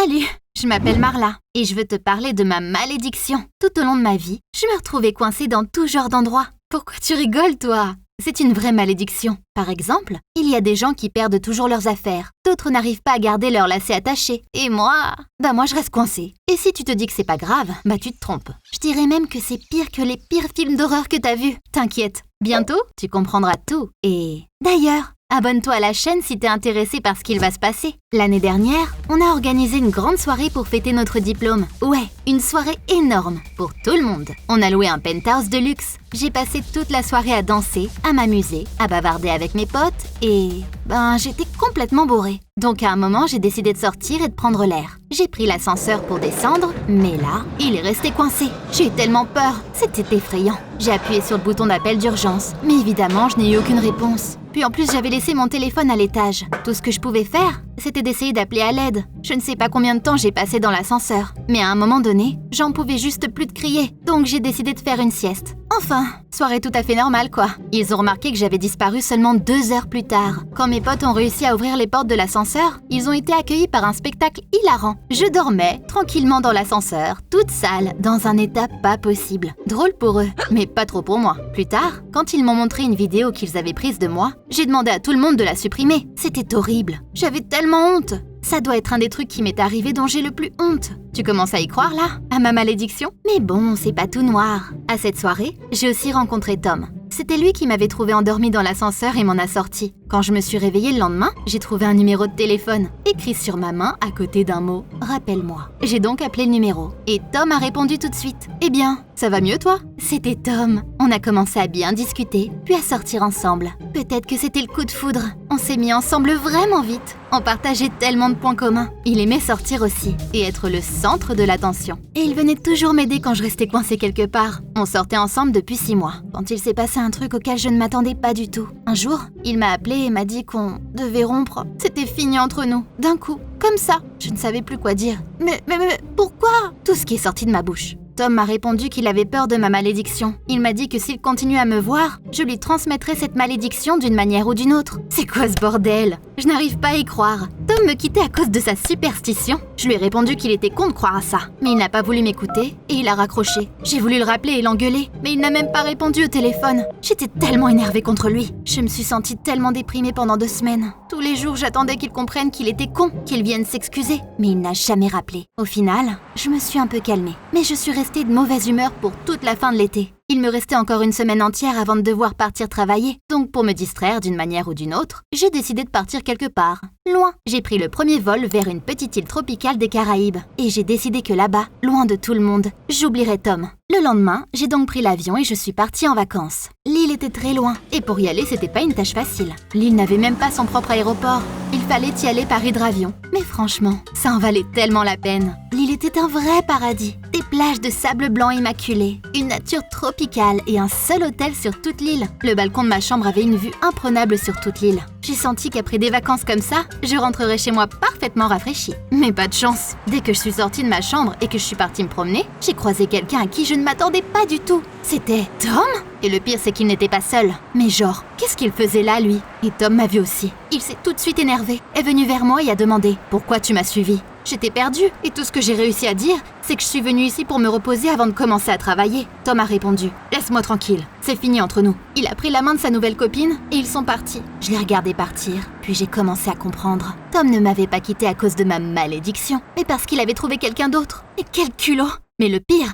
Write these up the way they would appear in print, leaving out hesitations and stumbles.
Salut, je m'appelle Marla et je veux te parler de ma malédiction. Tout au long de ma vie, je me retrouvais coincée dans tout genre d'endroits. Pourquoi tu rigoles, toi? C'est une vraie malédiction. Par exemple, il y a des gens qui perdent toujours leurs affaires. D'autres n'arrivent pas à garder leurs lacets attachés. Et moi je reste coincée. Et si tu te dis que c'est pas grave, tu te trompes. Je dirais même que c'est pire que les pires films d'horreur que t'as vus. T'inquiète, bientôt, tu comprendras tout. Et d'ailleurs, abonne-toi à la chaîne si t'es intéressé par ce qu'il va se passer. L'année dernière, on a organisé une grande soirée pour fêter notre diplôme. Ouais, une soirée énorme pour tout le monde. On a loué un penthouse de luxe. J'ai passé toute la soirée à danser, à m'amuser, à bavarder avec mes potes et... j'étais complètement bourrée. Donc à un moment, j'ai décidé de sortir et de prendre l'air. J'ai pris l'ascenseur pour descendre, mais là, il est resté coincé. J'ai eu tellement peur, c'était effrayant. J'ai appuyé sur le bouton d'appel d'urgence, mais évidemment, je n'ai eu aucune réponse. Puis en plus, j'avais laissé mon téléphone à l'étage. Tout ce que je pouvais faire, c'était d'essayer d'appeler à l'aide. Je ne sais pas combien de temps j'ai passé dans l'ascenseur. Mais à un moment donné, j'en pouvais juste plus de crier. Donc j'ai décidé de faire une sieste. Enfin, soirée tout à fait normale quoi. Ils ont remarqué que j'avais disparu seulement 2 heures plus tard. Quand mes potes ont réussi à ouvrir les portes de l'ascenseur, ils ont été accueillis par un spectacle hilarant. Je dormais, tranquillement dans l'ascenseur, toute sale, dans un état pas possible. Drôle pour eux, mais pas trop pour moi. Plus tard, quand ils m'ont montré une vidéo qu'ils avaient prise de moi, j'ai demandé à tout le monde de la supprimer. C'était horrible. J'avais tellement honte. Ça doit être un des trucs qui m'est arrivé dont j'ai le plus honte. Tu commences à y croire là? À ma malédiction? Mais bon, c'est pas tout noir. À cette soirée, j'ai aussi rencontré Tom. C'était lui qui m'avait trouvé endormie dans l'ascenseur et m'en a sorti. Quand je me suis réveillée le lendemain, j'ai trouvé un numéro de téléphone, écrit sur ma main à côté d'un mot « Rappelle-moi ». J'ai donc appelé le numéro. Et Tom a répondu tout de suite. « Eh bien, ça va mieux toi ?» C'était Tom. On a commencé à bien discuter, puis à sortir ensemble. Peut-être que c'était le coup de foudre. On s'est mis ensemble vraiment vite. On partageait tellement de points communs. Il aimait sortir aussi, et être le centre de l'attention. Et il venait toujours m'aider quand je restais coincée quelque part. On sortait ensemble depuis 6 mois, quand il s'est passé un truc auquel je ne m'attendais pas du tout. Un jour, il m'a appelé et m'a dit qu'on devait rompre. C'était fini entre nous, d'un coup, comme ça. Je ne savais plus quoi dire. Mais pourquoi? Tout ce qui est sorti de ma bouche. Tom m'a répondu qu'il avait peur de ma malédiction. Il m'a dit que s'il continue à me voir, je lui transmettrais cette malédiction d'une manière ou d'une autre. C'est quoi ce bordel? Je n'arrive pas à y croire. Tom me quittait à cause de sa superstition. Je lui ai répondu qu'il était con de croire à ça. Mais il n'a pas voulu m'écouter et il a raccroché. J'ai voulu le rappeler et l'engueuler, mais il n'a même pas répondu au téléphone. J'étais tellement énervée contre lui. Je me suis sentie tellement déprimée pendant 2 semaines. Tous les jours, j'attendais qu'il comprenne qu'il était con, qu'il vienne s'excuser. Mais il n'a jamais rappelé. Au final, je me suis un peu calmée. Mais je suis restée de mauvaise humeur pour toute la fin de l'été. Il me restait encore une semaine entière avant de devoir partir travailler. Donc pour me distraire d'une manière ou d'une autre, j'ai décidé de partir quelque part. Loin. J'ai pris le premier vol vers une petite île tropicale des Caraïbes. Et j'ai décidé que là-bas, loin de tout le monde, j'oublierais Tom. Le lendemain, j'ai donc pris l'avion et je suis partie en vacances. L'île était très loin. Et pour y aller, c'était pas une tâche facile. L'île n'avait même pas son propre aéroport. Il fallait y aller par hydravion. Mais franchement, ça en valait tellement la peine. L'île était un vrai paradis. Des plages de sable blanc immaculé, une nature tropicale et un seul hôtel sur toute l'île. Le balcon de ma chambre avait une vue imprenable sur toute l'île. J'ai senti qu'après des vacances comme ça, je rentrerais chez moi parfaitement rafraîchie. Mais pas de chance. Dès que je suis sortie de ma chambre et que je suis partie me promener, j'ai croisé quelqu'un à qui je ne m'attendais pas du tout. C'était Tom? Et le pire, c'est qu'il n'était pas seul. Mais genre, qu'est-ce qu'il faisait là, lui? Et Tom m'a vu aussi. Il s'est tout de suite énervé, est venu vers moi et a demandé « Pourquoi tu m'as suivi ?» J'étais perdue et tout ce que j'ai réussi à dire, c'est que je suis venue ici pour me reposer avant de commencer à travailler. Tom a répondu « Laisse-moi tranquille, c'est fini entre nous ». Il a pris la main de sa nouvelle copine et ils sont partis. Je l'ai regardé partir, puis j'ai commencé à comprendre. Tom ne m'avait pas quittée à cause de ma malédiction, mais parce qu'il avait trouvé quelqu'un d'autre. Et quel culot! Mais le pire,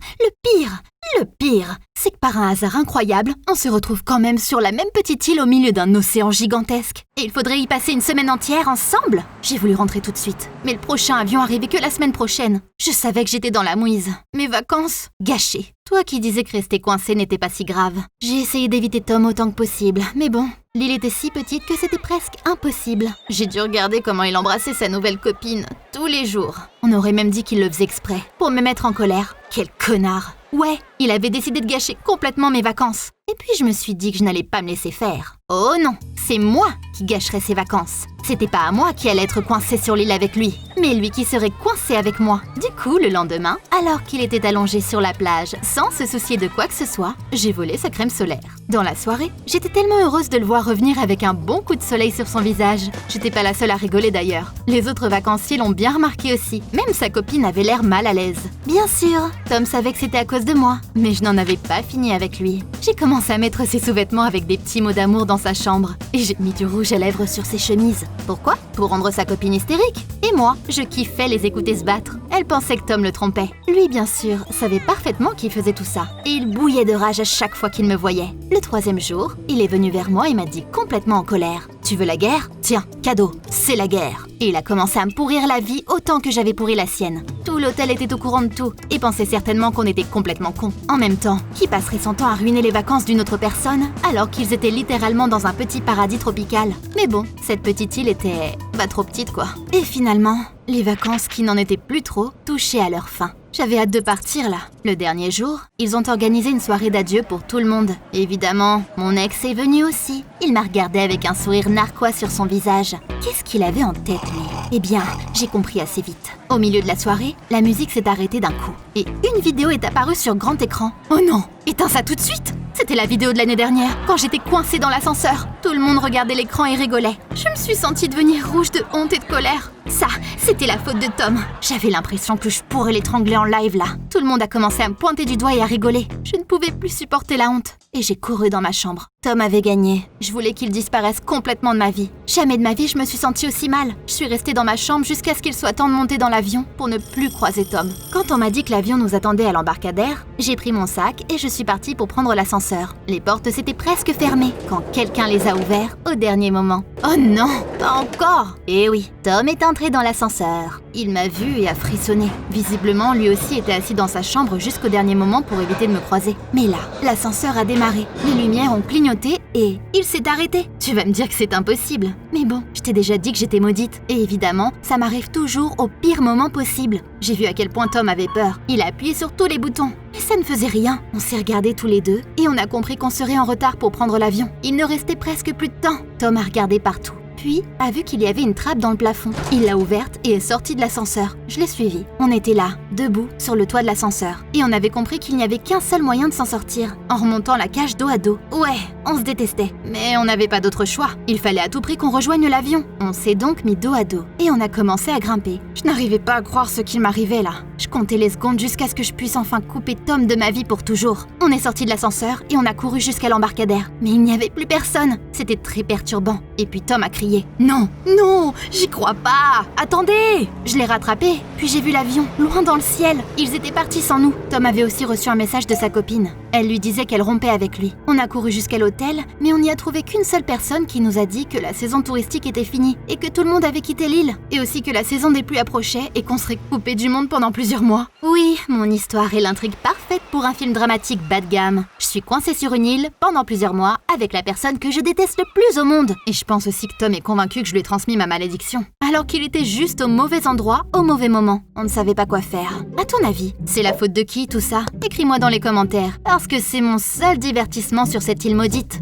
c'est que par un hasard incroyable, on se retrouve quand même sur la même petite île au milieu d'un océan gigantesque. Et il faudrait y passer une semaine entière ensemble. J'ai voulu rentrer tout de suite, mais le prochain avion arrivait que la semaine prochaine. Je savais que j'étais dans la mouise. Mes vacances, gâchées. Toi qui disais que rester coincé n'était pas si grave. J'ai essayé d'éviter Tom autant que possible, mais bon, l'île était si petite que c'était presque impossible. J'ai dû regarder comment il embrassait sa nouvelle copine tous les jours. On aurait même dit qu'il le faisait exprès, pour me mettre en colère. Quel connard! Ouais, il avait décidé de gâcher complètement mes vacances. Et puis je me suis dit que je n'allais pas me laisser faire. Oh non, c'est moi qui gâcherais ses vacances. C'était pas à moi qui allait être coincée sur l'île avec lui, mais lui qui serait coincé avec moi. Du coup, le lendemain, alors qu'il était allongé sur la plage, sans se soucier de quoi que ce soit, j'ai volé sa crème solaire. Dans la soirée, j'étais tellement heureuse de le voir revenir avec un bon coup de soleil sur son visage. J'étais pas la seule à rigoler d'ailleurs. Les autres vacanciers l'ont bien remarqué aussi. Même sa copine avait l'air mal à l'aise. Bien sûr, Tom savait que c'était à cause de moi, mais je n'en avais pas fini avec lui. J'ai commencé à mettre ses sous-vêtements avec des petits mots d'amour dans sa chambre, et j'ai mis du rouge à lèvres sur ses chemises. Pourquoi? Pour rendre sa copine hystérique. Et moi, je kiffais les écouter se battre. Elle pensait que Tom le trompait. Lui, bien sûr, savait parfaitement qu'il faisait tout ça. Et il bouillait de rage à chaque fois qu'il me voyait. Le troisième jour, il est venu vers moi et m'a dit complètement en colère: « Tu veux la guerre? Tiens, cadeau, c'est la guerre. » Et il a commencé à me pourrir la vie autant que j'avais pourri la sienne. Tout l'hôtel était au courant de tout et pensait certainement qu'on était complètement cons. En même temps, qui passerait son temps à ruiner les vacances d'une autre personne alors qu'ils étaient littéralement dans un petit paradis tropical? Mais bon, cette petite île était... trop petite quoi. Et finalement, les vacances qui n'en étaient plus trop touchaient à leur fin. J'avais hâte de partir là. Le dernier jour, ils ont organisé une soirée d'adieu pour tout le monde. Évidemment, mon ex est venu aussi. Il m'a regardé avec un sourire narquois sur son visage. Qu'est-ce qu'il avait en tête, lui? Eh bien, j'ai compris assez vite. Au milieu de la soirée, la musique s'est arrêtée d'un coup. Et une vidéo est apparue sur grand écran. Oh non! Éteins ça tout de suite! C'était la vidéo de l'année dernière, quand j'étais coincée dans l'ascenseur. Tout le monde regardait l'écran et rigolait. Je me suis sentie devenir rouge de honte et de colère. Ça, c'était la faute de Tom. J'avais l'impression que je pourrais l'étrangler en live là. Tout le monde a commencé à me pointer du doigt et à rigoler. Je ne pouvais plus supporter la honte. Et j'ai couru dans ma chambre. Tom avait gagné. Je voulais qu'il disparaisse complètement de ma vie. Jamais de ma vie je me suis sentie aussi mal. Je suis restée dans ma chambre jusqu'à ce qu'il soit temps de monter dans l'avion pour ne plus croiser Tom. Quand on m'a dit que l'avion nous attendait à l'embarcadère, j'ai pris mon sac et je suis partie pour prendre l'ascenseur. Les portes s'étaient presque fermées quand quelqu'un les a ouvertes au dernier moment. Oh non, pas encore! Eh oui, Tom est entré dans l'ascenseur. Il m'a vu et a frissonné. Visiblement, lui aussi était assis dans sa chambre jusqu'au dernier moment pour éviter de me croiser. Mais là, l'ascenseur a démarré. Les lumières ont clignoté et il s'est arrêté. Tu vas me dire que c'est impossible. Mais bon, je t'ai déjà dit que j'étais maudite. Et évidemment, ça m'arrive toujours au pire moment possible. J'ai vu à quel point Tom avait peur. Il a appuyé sur tous les boutons. Mais ça ne faisait rien. On s'est regardés tous les deux et on a compris qu'on serait en retard pour prendre l'avion. Il ne restait presque plus de temps. Tom a regardé partout. Puis, a vu qu'il y avait une trappe dans le plafond. Il l'a ouverte et est sorti de l'ascenseur. Je l'ai suivi. On était là, debout, sur le toit de l'ascenseur. Et on avait compris qu'il n'y avait qu'un seul moyen de s'en sortir, en remontant la cage dos à dos. Ouais, on se détestait. Mais on n'avait pas d'autre choix. Il fallait à tout prix qu'on rejoigne l'avion. On s'est donc mis dos à dos. Et on a commencé à grimper. Je n'arrivais pas à croire ce qu'il m'arrivait là. Je comptais les secondes jusqu'à ce que je puisse enfin couper Tom de ma vie pour toujours. On est sorti de l'ascenseur et on a couru jusqu'à l'embarcadère. Mais il n'y avait plus personne. C'était très perturbant. Et puis Tom a crié: « Non, non, j'y crois pas! Attendez !» Je l'ai rattrapé, puis j'ai vu l'avion, loin dans le ciel. Ils étaient partis sans nous. Tom avait aussi reçu un message de sa copine. Elle lui disait qu'elle rompait avec lui. On a couru jusqu'à l'hôtel, mais on n'y a trouvé qu'une seule personne qui nous a dit que la saison touristique était finie et que tout le monde avait quitté l'île. Et aussi que la saison des pluies approchait et qu'on serait coupé du monde pendant plusieurs mois. Oui, mon histoire est l'intrigue parfaite pour un film dramatique bas de gamme. Je suis coincée sur une île pendant plusieurs mois avec la personne que je déteste le plus au monde. Et je pense aussi que Tom est convaincu que je lui ai transmis ma malédiction. Alors qu'il était juste au mauvais endroit, au mauvais moment. On ne savait pas quoi faire. À ton avis, c'est la faute de qui tout ça? Écris-moi dans les commentaires, parce que c'est mon seul divertissement sur cette île maudite.